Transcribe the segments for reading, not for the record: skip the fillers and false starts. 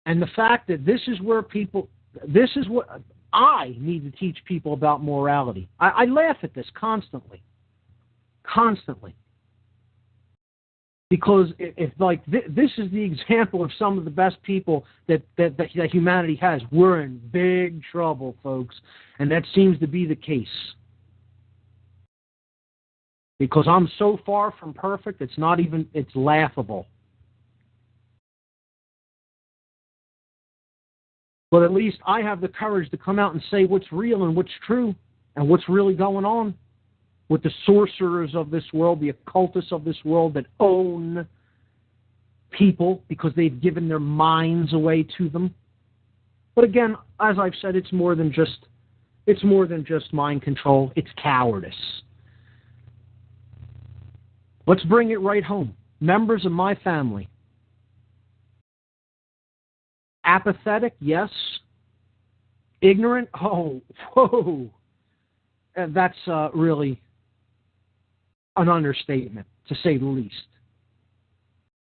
And the fact that this is what I need to teach people about morality. I laugh at this constantly. Constantly. Because if like this is the example of some of the best people that humanity has, we're in big trouble, folks. And that seems to be the case. Because I'm so far from perfect, it's laughable. But at least I have the courage to come out and say what's real and what's true and what's really going on with the sorcerers of this world, the occultists of this world that own people because they've given their minds away to them. But again, as I've said, it's more than just mind control. It's cowardice. Let's bring it right home. Members of my family. Apathetic, yes. Ignorant, oh, whoa. That's really an understatement, to say the least.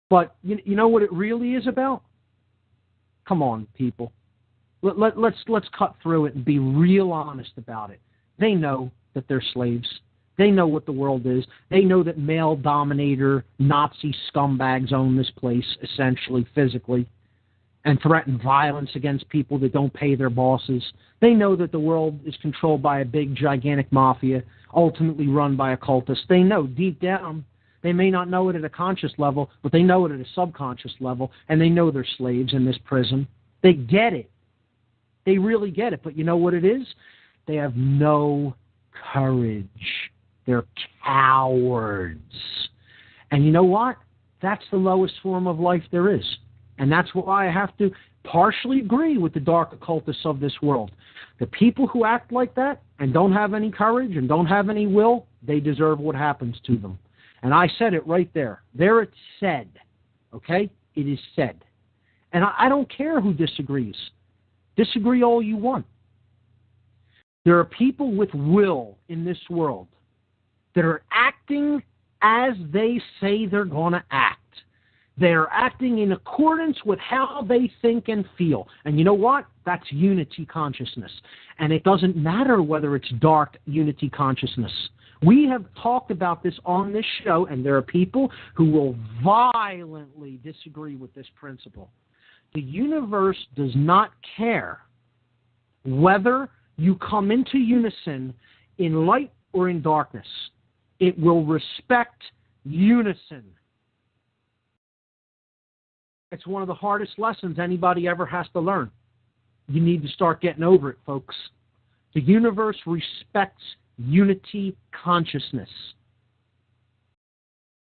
But you know what it really is about? Come on, people. Let's cut through it and be real honest about it. They know that they're slaves. They know what the world is. They know that male dominator Nazi scumbags own this place, essentially, physically, and threaten violence against people that don't pay their bosses. They know that the world is controlled by a big, gigantic mafia, ultimately run by occultists. They know deep down. They may not know it at a conscious level, but they know it at a subconscious level, and they know they're slaves in this prison. They get it. They really get it. But you know what it is? They have no courage. They're cowards. And you know what? That's the lowest form of life there is. And that's why I have to partially agree with the dark occultists of this world. The people who act like that and don't have any courage and don't have any will, they deserve what happens to them. And I said it right there. There it's said. Okay? It is said. And I don't care who disagrees. Disagree all you want. There are people with will in this world that are acting as they say they're going to act. They're acting in accordance with how they think and feel. And you know what? That's unity consciousness. And it doesn't matter whether it's dark unity consciousness. We have talked about this on this show, and there are people who will violently disagree with this principle. The universe does not care whether you come into unison in light or in darkness. It will respect unison. It's one of the hardest lessons anybody ever has to learn. You need to start getting over it, folks. The universe respects unity consciousness.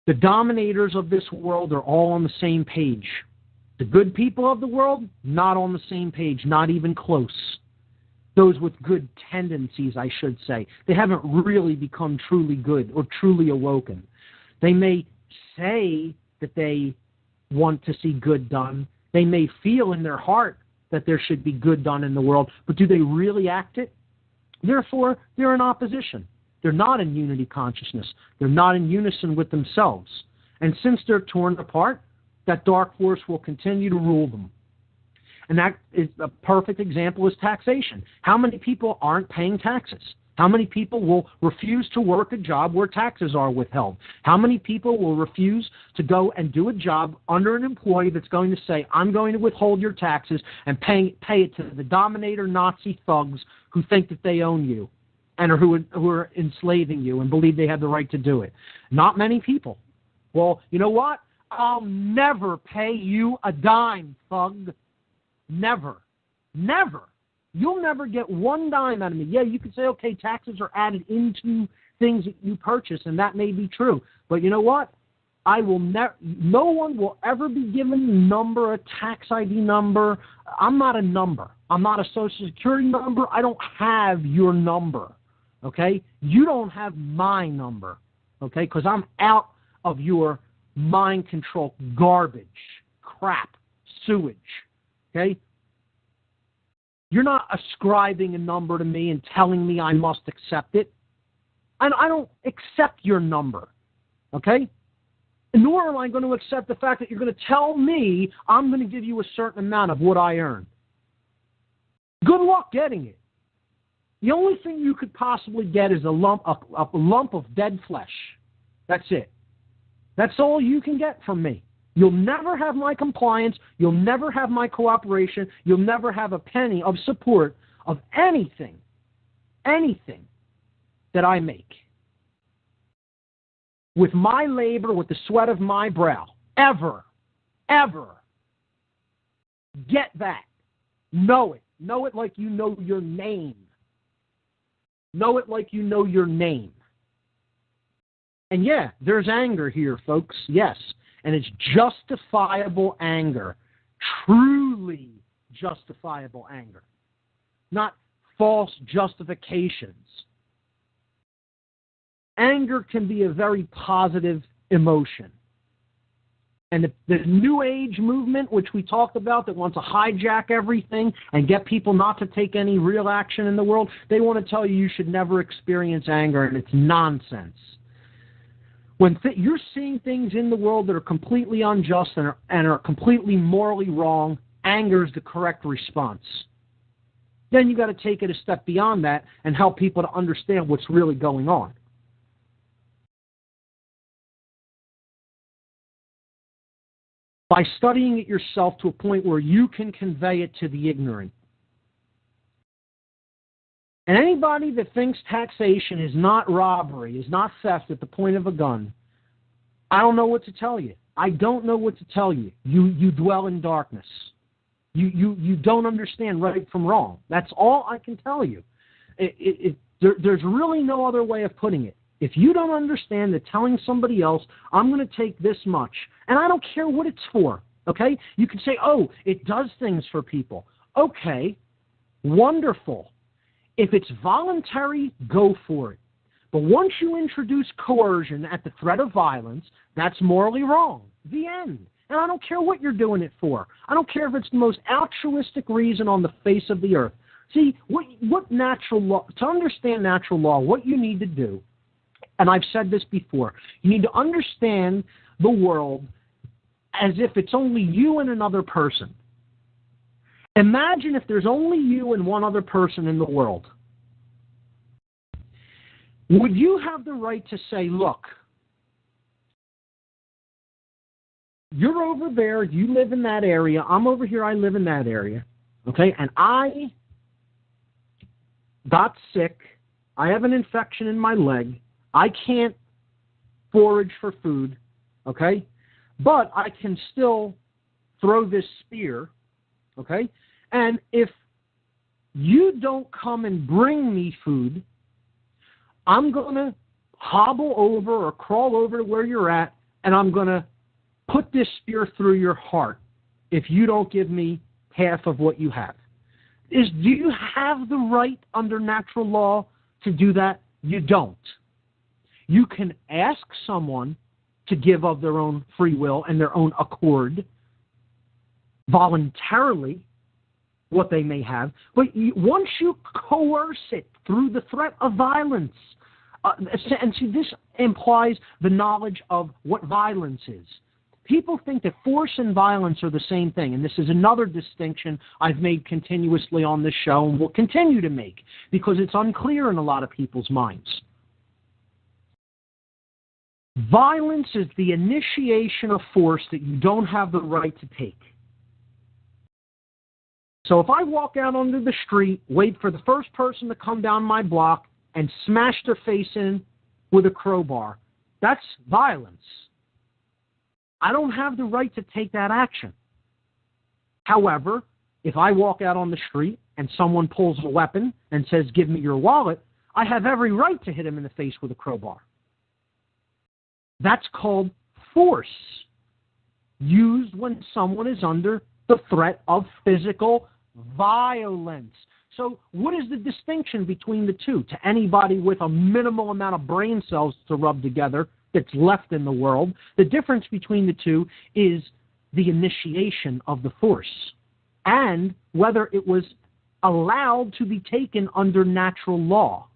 The dominators of this world are all on the same page. The good people of the world, not on the same page, not even close. Those with good tendencies, I should say. They haven't really become truly good or truly awoken. They may say that they want to see good done. They may feel in their heart that there should be good done in the world, but do they really act it? Therefore, they're in opposition. They're not in unity consciousness. They're not in unison with themselves. And since they're torn apart, that dark force will continue to rule them. And that is a perfect example is taxation. How many people aren't paying taxes? How many people will refuse to work a job where taxes are withheld? How many people will refuse to go and do a job under an employee that's going to say, I'm going to withhold your taxes and pay it to the dominator Nazi thugs who think that they own you and who are enslaving you and believe they have the right to do it? Not many people. Well, you know what? I'll never pay you a dime, thug. Never. Never. You'll never get one dime out of me. Yeah, you could say, okay, taxes are added into things that you purchase, and that may be true. But you know what? I will never. No one will ever be given a number, a tax ID number. I'm not a number. I'm not a Social Security number. I don't have your number. Okay? You don't have my number. Okay? Because I'm out of your mind control garbage, crap, sewage. Okay? You're not ascribing a number to me and telling me I must accept it. And I don't accept your number. Okay? Nor am I going to accept the fact that you're going to tell me I'm going to give you a certain amount of what I earn. Good luck getting it. The only thing you could possibly get is a lump of dead flesh. That's it. That's all you can get from me. You'll never have my compliance. You'll never have my cooperation. You'll never have a penny of support of anything that I make. With my labor, with the sweat of my brow. Ever. Get that. Know it. Know it like you know your name. Know it like you know your name. And yeah, there's anger here, folks. Yes. And it's justifiable anger. Truly justifiable anger. Not false justifications. Anger can be a very positive emotion. And the New Age movement, which we talked about, that wants to hijack everything and get people not to take any real action in the world, they want to tell you should never experience anger, and it's nonsense. When you're seeing things in the world that are completely unjust and are completely morally wrong, anger is the correct response. Then you got to take it a step beyond that and help people to understand what's really going on. By studying it yourself to a point where you can convey it to the ignorant. And anybody that thinks taxation is not robbery, is not theft at the point of a gun, I don't know what to tell you. I don't know what to tell you. You dwell in darkness. You don't understand right from wrong. That's all I can tell you. There's really no other way of putting it. If you don't understand that telling somebody else, I'm going to take this much, and I don't care what it's for, okay? You can say, oh, it does things for people. Okay, wonderful. If it's voluntary, go for it. But once you introduce coercion at the threat of violence, that's morally wrong. The end. And I don't care what you're doing it for. I don't care if it's the most altruistic reason on the face of the earth. See, what natural law, to understand natural law, what you need to do, and I've said this before, you need to understand the world as if it's only you and another person. Imagine if there's only you and one other person in the world. Would you have the right to say, look, you're over there, you live in that area, I'm over here, I live in that area, okay, and I got sick, I have an infection in my leg, I can't forage for food, okay, but I can still throw this spear, okay, and if you don't come and bring me food, I'm going to hobble over or crawl over to where you're at, and I'm going to put this spear through your heart if you don't give me half of what you have. Do you have the right under natural law to do that? You don't. You can ask someone to give of their own free will and their own accord, voluntarily, what they may have. But once you coerce it through the threat of violence, and see, this implies the knowledge of what violence is. People think that force and violence are the same thing, and this is another distinction I've made continuously on this show and will continue to make, because it's unclear in a lot of people's minds. Violence is the initiation of force that you don't have the right to take. So if I walk out onto the street, wait for the first person to come down my block, and smash their face in with a crowbar, that's violence. I don't have the right to take that action. However, if I walk out on the street and someone pulls a weapon and says, give me your wallet, I have every right to hit him in the face with a crowbar. That's called force, used when someone is under the threat of physical violence. So what is the distinction between the two? To anybody with a minimal amount of brain cells to rub together that's left in the world, the difference between the two is the initiation of the force and whether it was allowed to be taken under natural law.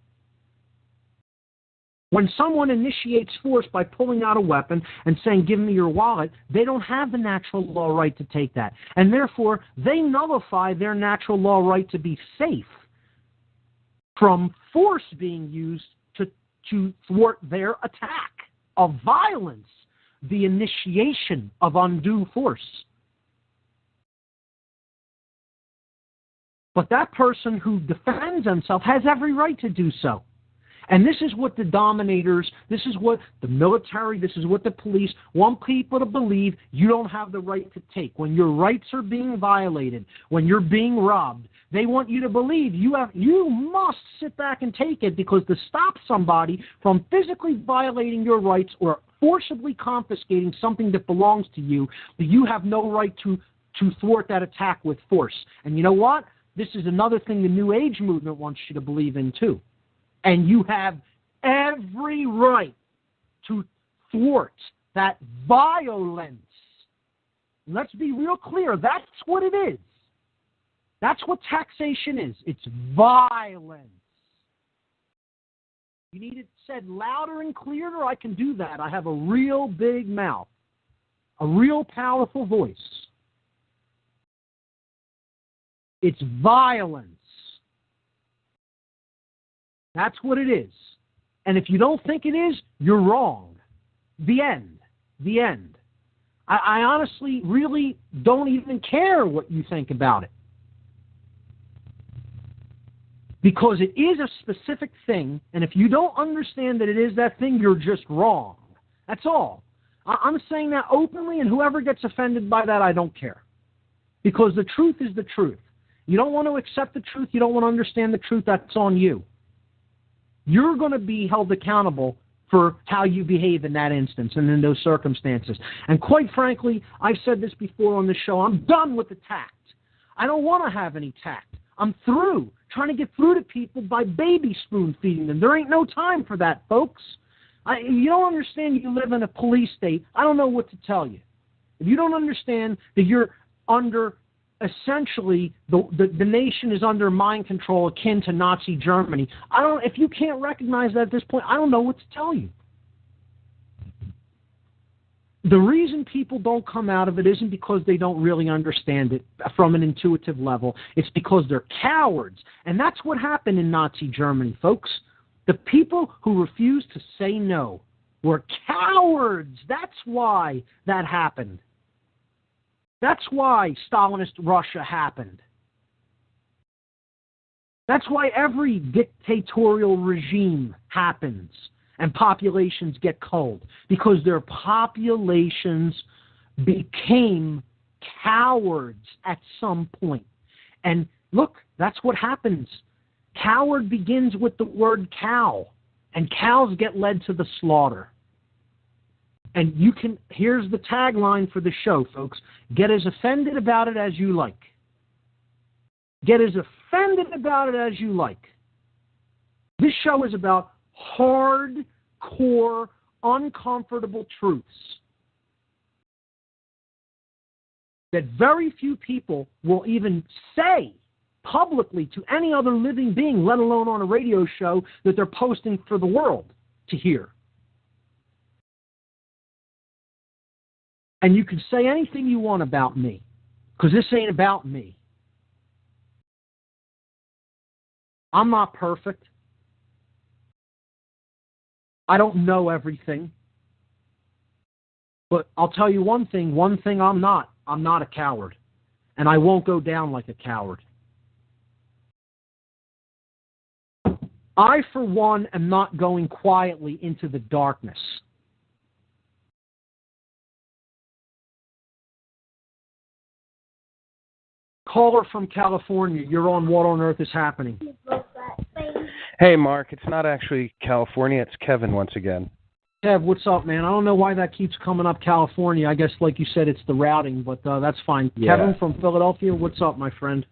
When someone initiates force by pulling out a weapon and saying, give me your wallet, they don't have the natural law right to take that. And therefore, they nullify their natural law right to be safe from force being used to thwart their attack of violence, the initiation of undue force. But that person who defends himself has every right to do so. And this is what the dominators, this is what the military, this is what the police want people to believe you don't have the right to take. When your rights are being violated, when you're being robbed, they want you to believe you must sit back and take it, because to stop somebody from physically violating your rights or forcibly confiscating something that belongs to you, you have no right to thwart that attack with force. And you know what? This is another thing the New Age movement wants you to believe in too. And you have every right to thwart that violence. Let's be real clear. That's what it is. That's what taxation is. It's violence. You need it said louder and clearer? I can do that. I have a real big mouth, a real powerful voice. It's violence. That's what it is. And if you don't think it is, you're wrong. The end. The end. I honestly really don't even care what you think about it. Because it is a specific thing, and if you don't understand that it is that thing, you're just wrong. That's all. I'm saying that openly, and whoever gets offended by that, I don't care. Because the truth is the truth. You don't want to accept the truth, you don't want to understand the truth, that's on you. You're going to be held accountable for how you behave in that instance and in those circumstances. And quite frankly, I've said this before on the show, I'm done with the tact. I don't want to have any tact. I'm through trying to get through to people by baby spoon feeding them. There ain't no time for that, folks. You don't understand you live in a police state. I don't know what to tell you. If you don't understand that you're under, essentially, the nation is under mind control akin to Nazi Germany. If you can't recognize that at this point, I don't know what to tell you. The reason people don't come out of it isn't because they don't really understand it from an intuitive level. It's because they're cowards. And that's what happened in Nazi Germany, folks. The people who refused to say no were cowards. That's why that happened. That's why Stalinist Russia happened. That's why every dictatorial regime happens and populations get culled, because their populations became cowards at some point. And look, that's what happens. Coward begins with the word cow, and cows get led to the slaughter. And here's the tagline for the show, folks. Get as offended about it as you like. Get as offended about it as you like. This show is about hardcore, uncomfortable truths that very few people will even say publicly to any other living being, let alone on a radio show that they're posting for the world to hear. And you can say anything you want about me, because this ain't about me. I'm not perfect. I don't know everything. But I'll tell you one thing I'm not. I'm not a coward. And I won't go down like a coward. I, for one, am not going quietly into the darkness. Caller from California, you're on What on Earth is Happening. Hey, Mark, it's not actually California, it's Kevin once again. Kev, what's up, man? I don't know why that keeps coming up, California. I guess, like you said, it's the routing, but that's fine. Yeah. Kevin from Philadelphia, what's up, my friend?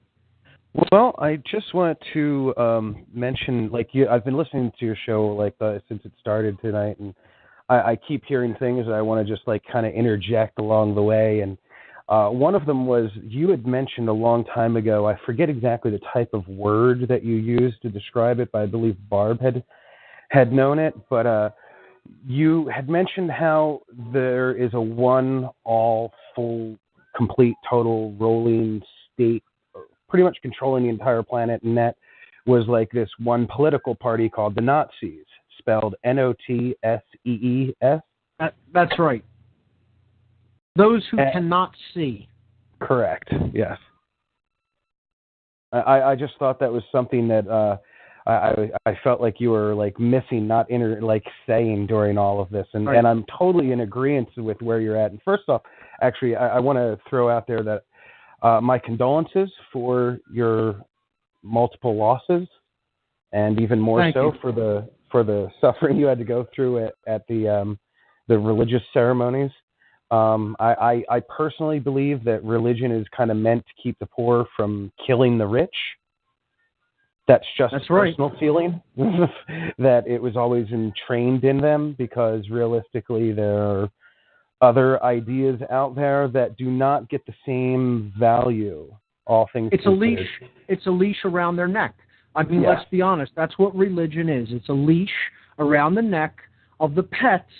Well, I just wanted to mention, I've been listening to your show since it started tonight, and I keep hearing things that I want to just kind of interject along the way. And one of them was, you had mentioned a long time ago, I forget exactly the type of word that you used to describe it, but I believe Barb had had known it, but you had mentioned how there is a one, all, full, complete, total, rolling state, pretty much controlling the entire planet, and that was like this one political party called the Nazis, spelled Notsees. That's right. Those who cannot see. Correct. Yes. I just thought that was something that I felt like you were like missing, not saying during all of this, and right. And I'm totally in agreement with where you're at. And first off, actually, I want to throw out there that my condolences for your multiple losses, and even more Thank so you. for the suffering you had to go through at the religious ceremonies. I personally believe that religion is kind of meant to keep the poor from killing the rich. That's just a personal feeling that it was always entrained in them, because realistically there are other ideas out there that do not get the same value. All things considered. It's a leash around their neck. I mean, Let's be honest. That's what religion is. It's a leash around the neck of the pets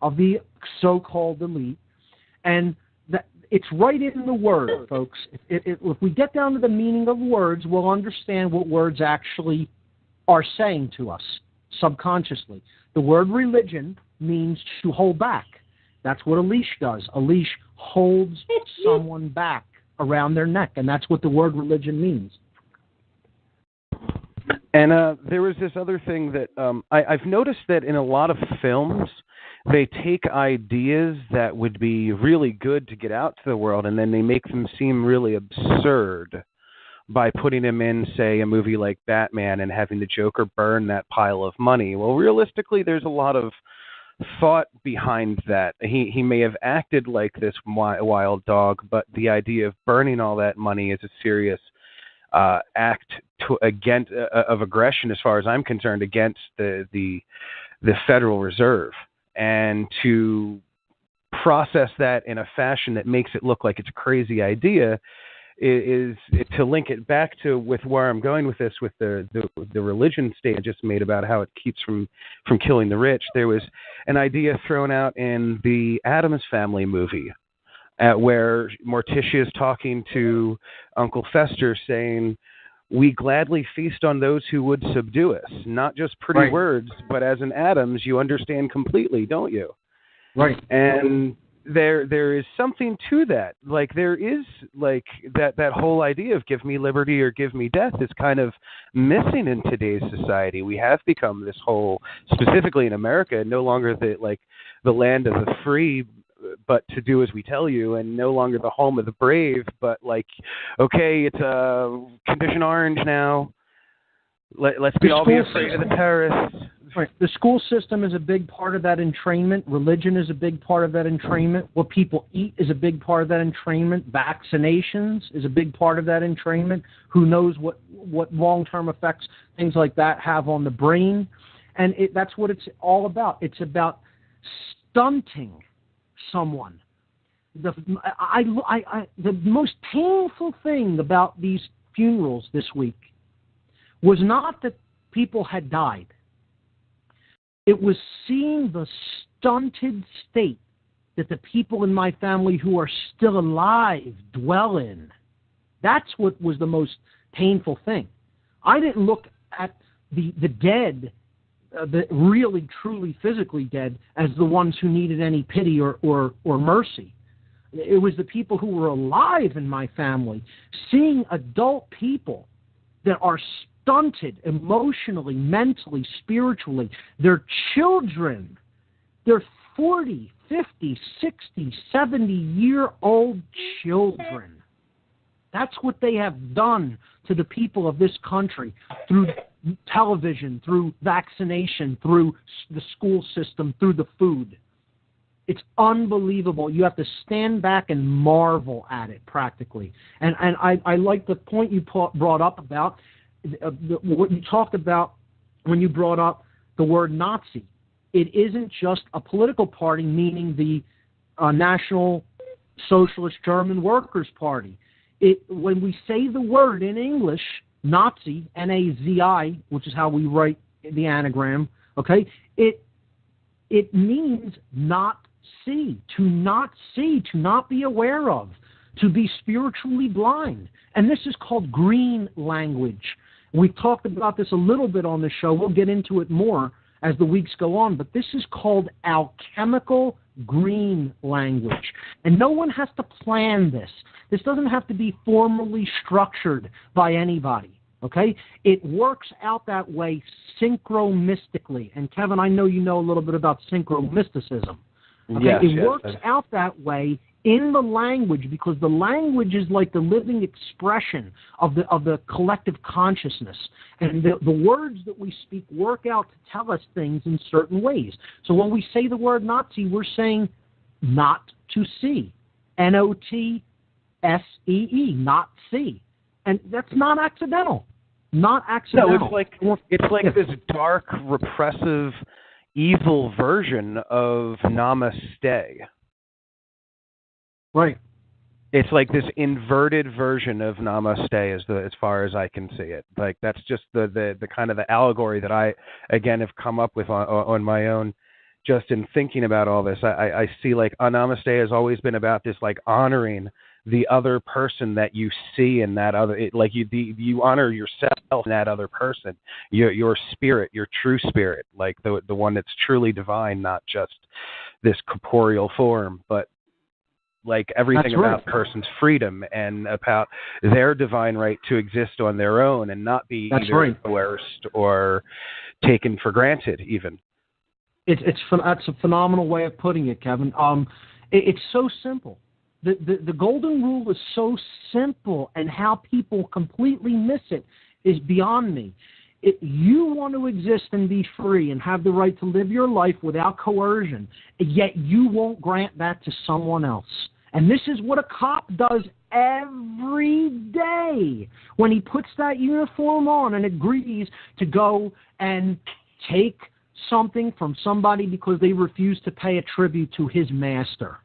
of the so-called elite, and it's right in the word, folks. If we get down to the meaning of words, we'll understand what words actually are saying to us subconsciously. The word religion means to hold back. That's what a leash does. A leash holds someone back around their neck, and that's what the word religion means. And there was this other thing that I've noticed that in a lot of films, they take ideas that would be really good to get out to the world, and then they make them seem really absurd by putting them in, say, a movie like Batman and having the Joker burn that pile of money. Well, realistically, there's a lot of thought behind that. He may have acted like this wild dog, but the idea of burning all that money is a serious act of aggression, as far as I'm concerned, against the Federal Reserve. And to process that in a fashion that makes it look like it's a crazy idea is to link it back to with where I'm going with this, with the religion state I just made about how it keeps from killing the rich. There was an idea thrown out in the Addams Family movie where Morticia is talking to Uncle Fester saying, "We gladly feast on those who would subdue us." Not just pretty words, but as an Addams, you understand completely, don't you? Right. And there is something to that. Like, there is like that whole idea of give me liberty or give me death is kind of missing in today's society. We have become this whole, specifically in America, no longer the land of the free, but to do as we tell you, and no longer the home of the brave, but okay, it's condition orange now. Let's be all be afraid of the terrorists. Right. The school system is a big part of that entrainment. Religion is a big part of that entrainment. What people eat is a big part of that entrainment. Vaccinations is a big part of that entrainment. Who knows what long-term effects things like that have on the brain. And that's what it's all about. It's about stunting someone. The most painful thing about these funerals this week was not that people had died. It was seeing the stunted state that the people in my family who are still alive dwell in. That's what was the most painful thing. I didn't look at the dead, the really, truly, physically dead, as the ones who needed any pity or mercy. It was the people who were alive in my family, seeing adult people that are stunted emotionally, mentally, spiritually. Their children, they're 40, 50, 60, 70-year-old children. That's what they have done to the people of this country through television, through vaccination, through the school system, through the food. It's unbelievable. You have to stand back and marvel at it practically. And I like the point you brought up about what you talked about when you brought up the word Nazi. It isn't just a political party, meaning the National Socialist German Workers' Party. When we say the word in English, Nazi, N-A-Z-I, which is how we write the anagram, Okay? It means not see, to not be aware of, to be spiritually blind. And this is called green language. We've talked about this a little bit on the show. We'll get into it more as the weeks go on, but this is called alchemical green language. And no one has to plan this. This doesn't have to be formally structured by anybody, okay? It works out that way synchromystically. And Kevin, I know you know a little bit about synchromysticism. Okay? Yes, It works out that way in the language, because the language is like the living expression of the collective consciousness. And the words that we speak work out to tell us things in certain ways. So when we say the word Nazi, we're saying not to see. Notsee, not see. And that's not accidental. Not accidental. No, it's like this dark, repressive, evil version of Namaste. Right. It's like this inverted version of Namaste, as far as I can see it. Like, that's just the kind of the allegory that I, again, have come up with on my own, just in thinking about all this. I see, like, Namaste has always been about this, like, honoring the other person that you see in that other, you honor yourself in that other person, your spirit, your true spirit, like the one that's truly divine, not just this corporeal form, but like everything about a person's freedom and about their divine right to exist on their own and not be either coerced or taken for granted even. That's a phenomenal way of putting it, Kevin. It's so simple. The golden rule is so simple, and how people completely miss it is beyond me. You want to exist and be free and have the right to live your life without coercion, yet you won't grant that to someone else. And this is what a cop does every day when he puts that uniform on and agrees to go and take something from somebody because they refuse to pay a tribute to his master.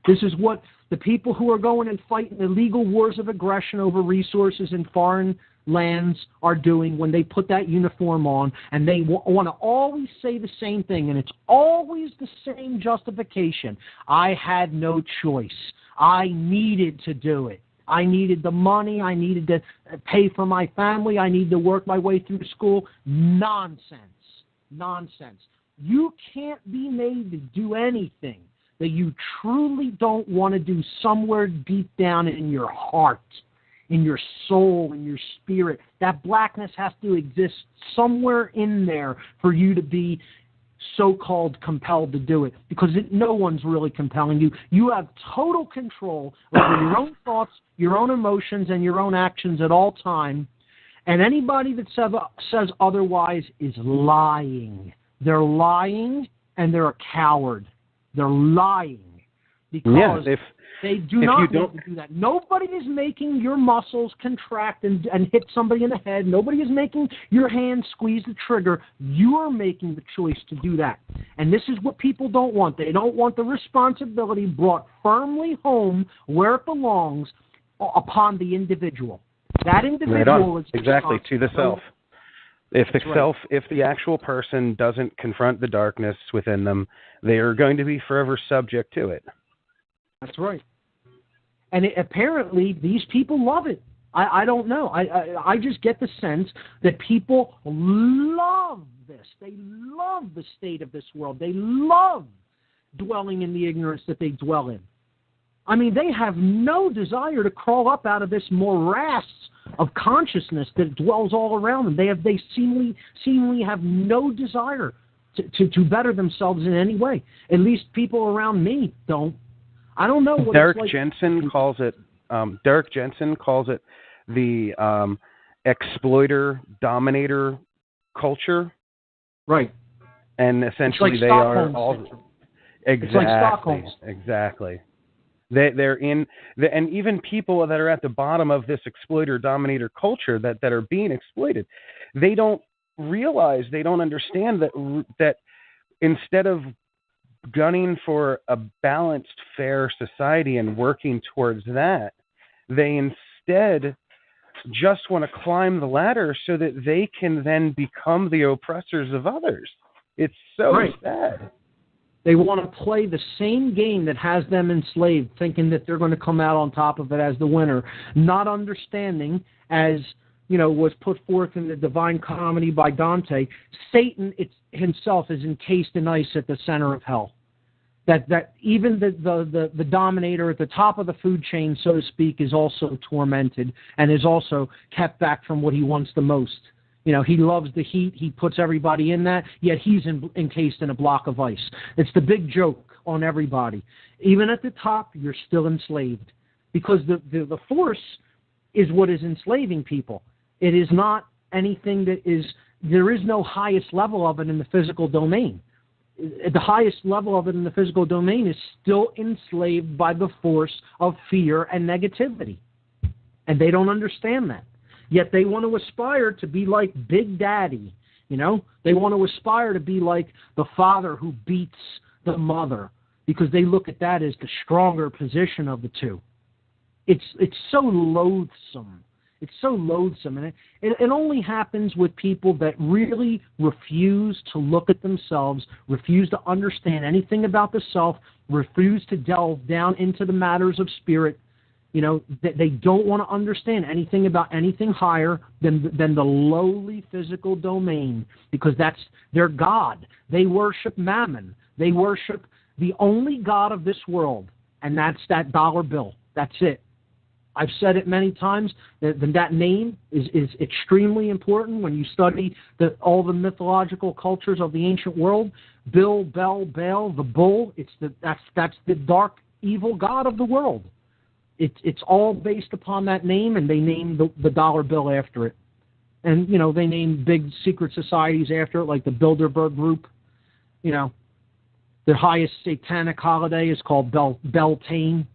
This is what the people who are going and fighting illegal wars of aggression over resources in foreign lands are doing when they put that uniform on, and they want to always say the same thing, and it's always the same justification. I had no choice. I needed to do it. I needed the money. I needed to pay for my family. I needed to work my way through school. Nonsense. Nonsense. You can't be made to do anything that you truly don't want to do somewhere deep down in your heart, in your soul, in your spirit. That blackness has to exist somewhere in there for you to be so-called compelled to do it, because no one's really compelling you. You have total control over your own thoughts, your own emotions, and your own actions at all time. And anybody that says otherwise is lying. They're lying, and they're a coward. They're lying because they do not want to do that. Nobody is making your muscles contract and hit somebody in the head. Nobody is making your hand squeeze the trigger. You are making the choice to do that. And this is what people don't want. They don't want the responsibility brought firmly home where it belongs upon the individual. That individual is exactly to the self. If the actual person doesn't confront the darkness within them, they are going to be forever subject to it. That's right. And apparently, these people love it. I don't know. I just get the sense that people love this. They love the state of this world. They love dwelling in the ignorance that they dwell in. I mean, they have no desire to crawl up out of this morass of consciousness that dwells all around them. They seemingly have no desire to better themselves in any way. At least people around me don't. I don't know what Derek it's like. Jensen calls it. Derek Jensen calls it the exploiter dominator culture. Right. And essentially, like they are all exactly. It's like Stockholm. Exactly. They're in, and even people that are at the bottom of this exploiter dominator culture that are being exploited, they don't realize, they don't understand that instead of gunning for a balanced, fair society and working towards that, they instead just want to climb the ladder so that they can then become the oppressors of others. It's so Right. sad. They want to play the same game that has them enslaved, thinking that they're going to come out on top of it as the winner, not understanding, as was put forth in the Divine Comedy by Dante, Satan himself is encased in ice at the center of hell. That even the dominator at the top of the food chain, so to speak, is also tormented and is also kept back from what he wants the most. He loves the heat. He puts everybody in that, yet he's encased in a block of ice. It's the big joke on everybody. Even at the top, you're still enslaved, because the force is what is enslaving people. It is not anything there is no highest level of it in the physical domain. The highest level of it in the physical domain is still enslaved by the force of fear and negativity. And they don't understand that. Yet they want to aspire to be like Big Daddy. They want to aspire to be like the father who beats the mother, because they look at that as the stronger position of the two. It's so loathsome. It's so loathsome. And it only happens with people that really refuse to look at themselves, refuse to understand anything about the self, refuse to delve down into the matters of spirit. They don't want to understand anything about anything higher than the lowly physical domain, because that's their God. They worship Mammon. They worship the only God of this world, and that's that dollar bill. That's it. I've said it many times, that name is extremely important when you study all the mythological cultures of the ancient world. Bill, Bel, Baal, the bull, that's the dark, evil god of the world. It's all based upon that name, and they name the dollar bill after it. And, they name big secret societies after it, like the Bilderberg Group. The highest satanic holiday is called Beltane.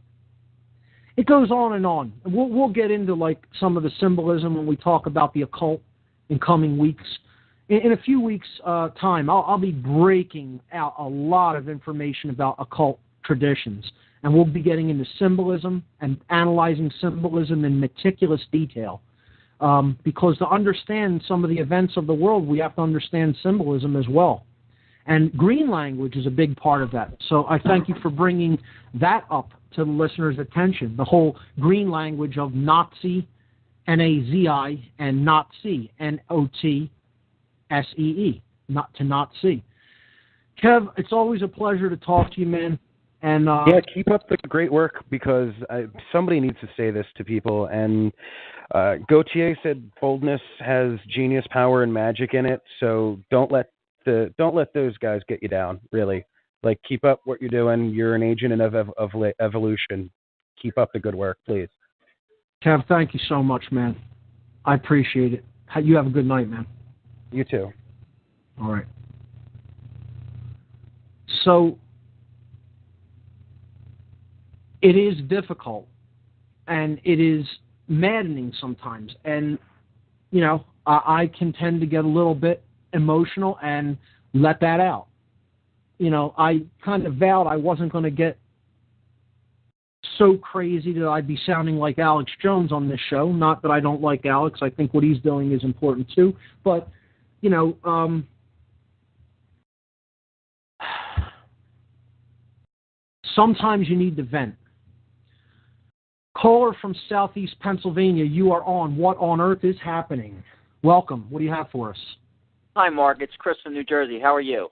It goes on and on. We'll get into some of the symbolism when we talk about the occult in coming weeks. In a few weeks' time, I'll be breaking out a lot of information about occult traditions. And we'll be getting into symbolism and analyzing symbolism in meticulous detail. Because to understand some of the events of the world, we have to understand symbolism as well. And green language is a big part of that. So I thank you for bringing that up to the listeners' attention. The whole green language of Nazi, N-A-Z-I, and Nazi, N-O-T-S-E-E, not to not see. Kev, it's always a pleasure to talk to you, man. And keep up the great work, because somebody needs to say this to people. And Gautier said boldness has genius, power, and magic in it. So don't let those guys get you down. Really, keep up what you're doing. You're an agent of evolution. Keep up the good work, please. Kev, thank you so much, man. I appreciate it. You have a good night, man. You too. All right. So it is difficult, and it is maddening sometimes. And, I can tend to get a little bit emotional and let that out. I kind of vowed I wasn't going to get so crazy that I'd be sounding like Alex Jones on this show. Not that I don't like Alex. I think what he's doing is important too. But, sometimes you need to vent. Caller from Southeast Pennsylvania, you are on. What on earth is happening? Welcome. What do you have for us? Hi, Mark. It's Chris from New Jersey. How are you?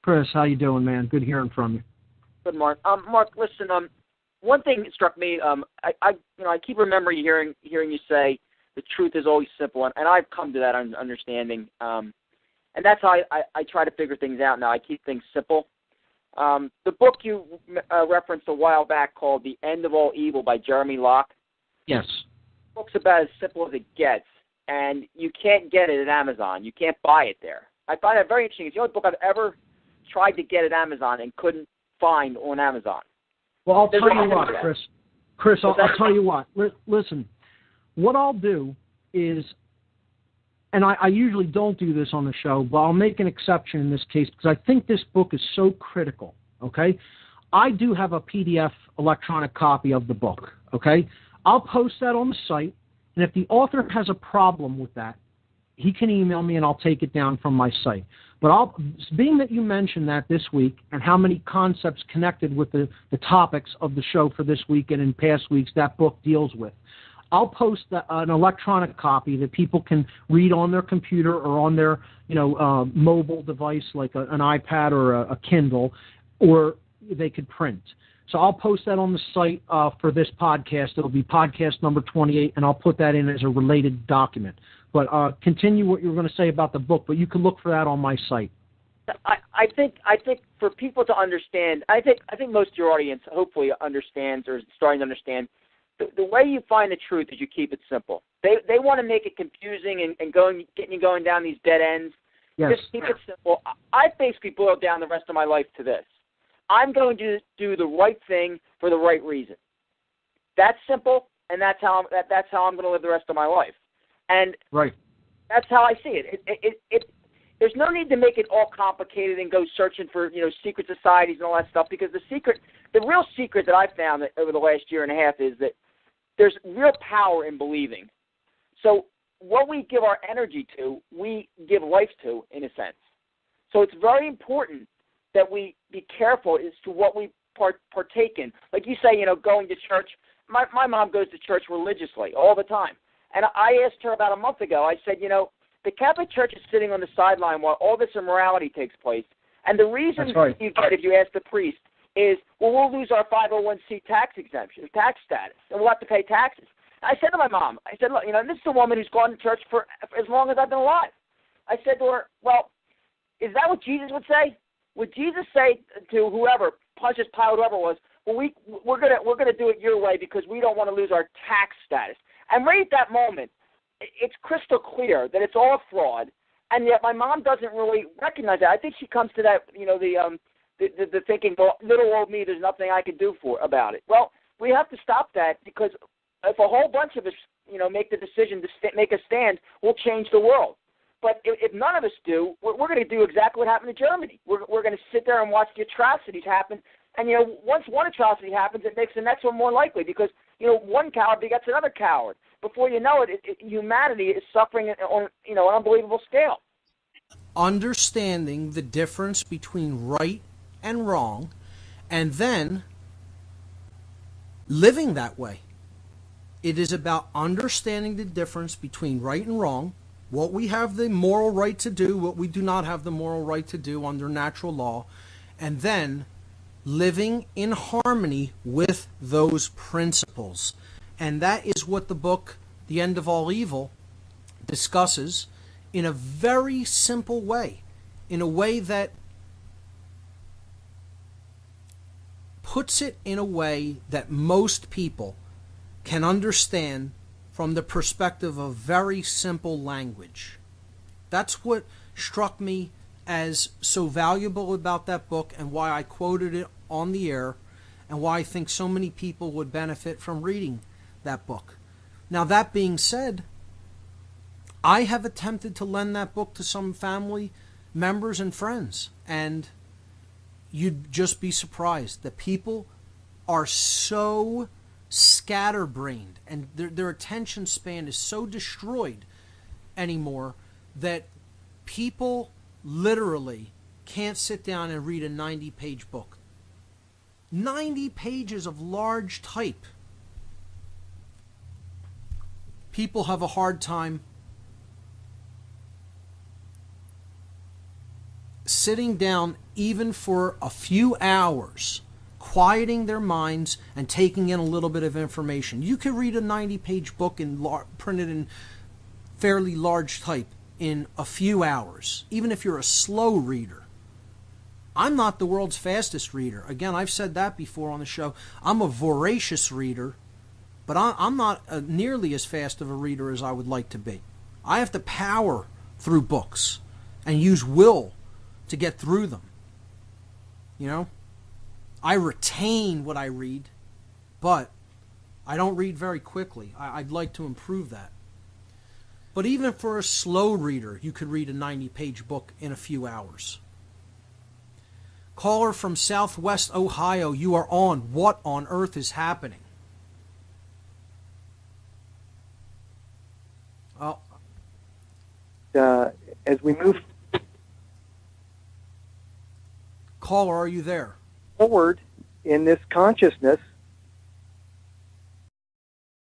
Chris, how you doing, man? Good hearing from you. Good, Mark. Mark, listen. One thing that struck me. I keep remembering hearing you say the truth is always simple, and I've come to that understanding. And that's how I try to figure things out now. I keep things simple. The book you referenced a while back called The End of All Evil by Jeremy Locke. Yes. The book's about as simple as it gets, and you can't get it at Amazon. You can't buy it there. I find that very interesting. It's the only book I've ever tried to get at Amazon and couldn't find on Amazon. Well, I'll tell you what, Chris. Chris, I'll tell you what. Listen, what I'll do is, and I usually don't do this on the show, but I'll make an exception in this case because I think this book is so critical, okay? I do have a PDF electronic copy of the book, okay? I'll post that on the site, and if the author has a problem with that, he can email me and I'll take it down from my site. But being that you mentioned that this week and how many concepts connected with the topics of the show for this week and in past weeks that book deals with, I'll post an electronic copy that people can read on their computer or on their mobile device like an iPad or a Kindle, or they could print. So I'll post that on the site for this podcast. It'll be podcast number 28, and I'll put that in as a related document. But continue what you were going to say about the book, but you can look for that on my site. I think for people to understand, I think most of your audience hopefully understands or is starting to understand the way you find the truth is you keep it simple. They want to make it confusing and getting you going down these dead ends. Yes. Just keep it simple. I basically boiled down the rest of my life to this. I'm going to do the right thing for the right reason. That's simple, and that's how I'm going to live the rest of my life. And right. That's how I see it. There's no need to make it all complicated and go searching for secret societies and all that stuff, because the real secret that I've found over the last year and a half is that there's real power in believing. So what we give our energy to, we give life to, in a sense. So it's very important that we be careful as to what we partake in. Like you say, going to church. My mom goes to church religiously all the time. And I asked her about a month ago, I said, the Catholic Church is sitting on the sideline while all this immorality takes place. And the reason you get, if you ask the priest, is, well, we'll lose our 501c tax exemption, tax status, and we'll have to pay taxes. I said to my mom, I said, look, this is a woman who's gone to church for as long as I've been alive. I said to her, well, is that what Jesus would say? Would Jesus say to whoever, Pontius Pilate, whoever it was, well, we're gonna do it your way because we don't want to lose our tax status? And right at that moment, it's crystal clear that it's all a fraud, and yet my mom doesn't really recognize that. I think she comes to that, the thinking, well, little old me, there's nothing I can do about it. Well, we have to stop that, because if a whole bunch of us, make the decision to make a stand, we'll change the world. But if none of us do, we're going to do exactly what happened to Germany. We're going to sit there and watch the atrocities happen. And, once one atrocity happens, it makes the next one more likely, because, one coward begets another coward. Before you know it, humanity is suffering on, an unbelievable scale. Understanding the difference between right and wrong, and then living that way. It is about understanding the difference between right and wrong, what we have the moral right to do, what we do not have the moral right to do under natural law, and then living in harmony with those principles. And that is what the book, The End of All Evil, discusses in a very simple way, in a way that puts it in a way that most people can understand from the perspective of very simple language. That's what struck me as so valuable about that book, and why I quoted it on the air, and why I think so many people would benefit from reading that book. Now, that being said, I have attempted to lend that book to some family members and friends, and you'd just be surprised that people are so scatterbrained, and their attention span is so destroyed anymore that people literally can't sit down and read a 90-page book. 90 pages of large type. People have a hard time sitting down even for a few hours, quieting their minds and taking in a little bit of information. You could read a 90-page book printed in fairly large type in a few hours, even if you're a slow reader. I'm not the world's fastest reader. Again, I've said that before on the show. I'm a voracious reader, but I'm not nearly as fast of a reader as I would like to be. I have to power through books and use will to get through them. I retain what I read, but I don't read very quickly. I'd like to improve that. But even for a slow reader, you could read a 90-page book in a few hours. Caller from Southwest Ohio, you are on. What on earth is happening? as we move Caller, are you there? forward in this consciousness,